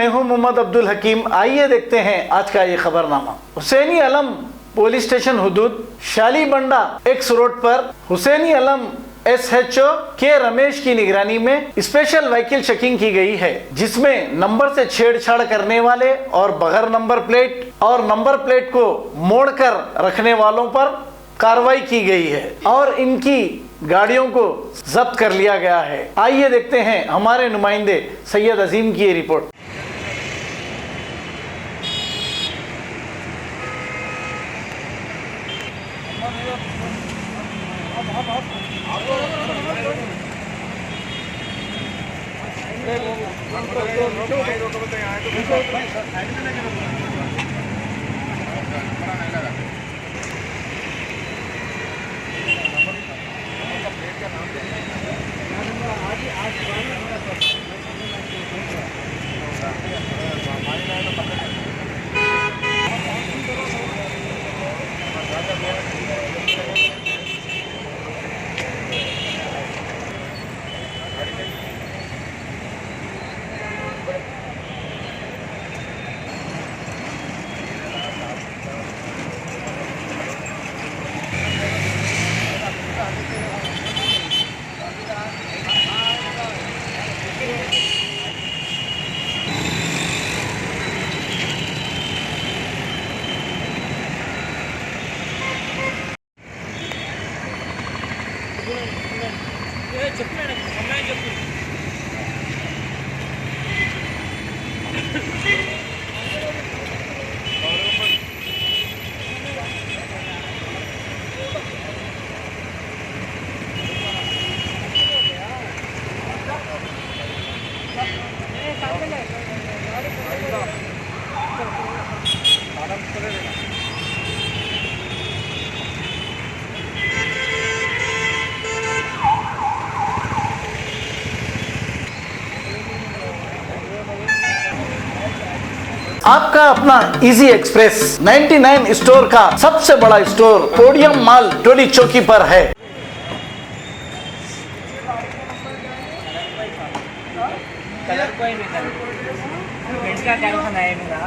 मैं हूं मोहम्मद अब्दुल हकीम। आइए देखते हैं आज का ये खबरनामा। हुसैनी अलम पुलिस स्टेशन हुदूद शालीबंडा एक्स रोड पर हुसैनी अलम SHO के रमेश की निगरानी में स्पेशल व्हीकल चेकिंग की गई है, जिसमें नंबर से छेड़छाड़ करने वाले और बगैर नंबर प्लेट को मोड़कर रखने वालों पर कार्रवाई की गई है और इनकी गाड़ियों को जब्त कर लिया गया है। आइए देखते हैं हमारे नुमाइंदे सैयद अजीम की ये रिपोर्ट। आपका अपना इजी एक्सप्रेस 99 स्टोर का सबसे बड़ा स्टोर पोडियम मॉल टोली चौकी पर है। कलर कोई नहीं था, फ्रेंड्स का कारखाना है मेरा,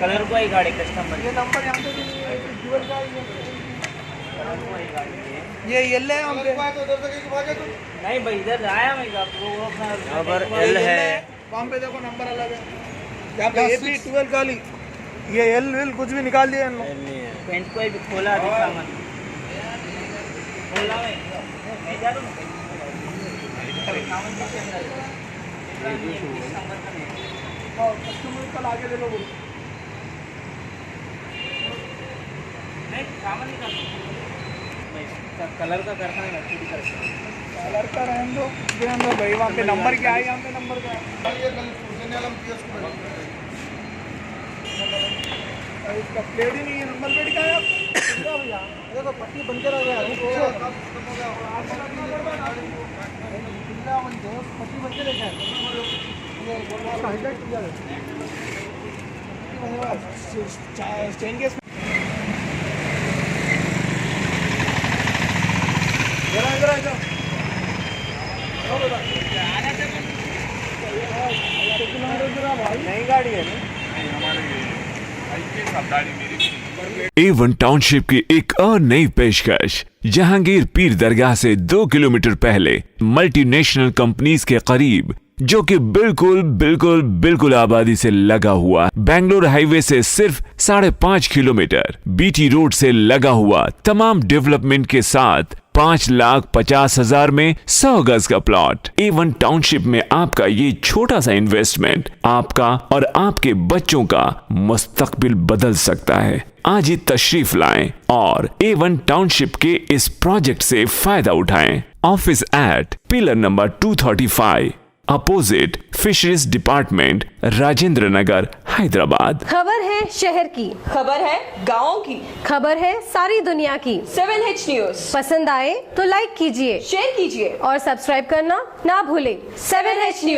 कलर कोई गाड़ी कस्टमर, ये नंबर यहाँ पे ड्यूअल का कलर कोई गाड़ी, ये येलो है, हम पे तो उधर से नहीं भाई, इधर आया मैं आपको, वो अपना यहाँ पर एल है, वहाँ पे देखो नंबर अलग है, यहाँ पे AP 12 काली, ये एल कुछ भी निकाल दिया इन लोग, पेंट कोई भी खोला अभी सामान खोला मैं जा रहा हूँ सामान के अंदर कस्टमर कल आगे ले लो, नहीं सामान नहीं कर, कलर का करना है, कलर का रहने दो भाई, वहाँ पे नंबर क्या है, यहाँ पे नंबर क्या है, इसका प्लेट ही नहीं है, नंबर प्लेट क्या है भैया, देखो पट्टी बन के रह गया, पट्टी बन के देखा है नई गाड़ी है A1 टाउनशिप की एक और नई पेशकश। जहांगीर पीर दरगाह से 2 किलोमीटर पहले मल्टीनेशनल कंपनीज के करीब, जो कि बिल्कुल आबादी से लगा हुआ, बेंगलोर हाईवे से सिर्फ 5.5 किलोमीटर, BT रोड से लगा हुआ, तमाम डेवलपमेंट के साथ 5,50,000 में 100 गज का प्लॉट। A1 टाउनशिप में आपका ये छोटा सा इन्वेस्टमेंट आपका और आपके बच्चों का मुस्तकबिल बदल सकता है। आज ही तशरीफ लाएं और A1 टाउनशिप के इस प्रोजेक्ट से फायदा उठाएं। Office at pillar number 235 opposite fisheries department, Rajendra Nagar, Hyderabad. खबर है शहर की, खबर है गाँव की, खबर है सारी दुनिया की। 7H न्यूज पसंद आए तो लाइक कीजिए, शेयर कीजिए और सब्सक्राइब करना ना भूले। 7H news.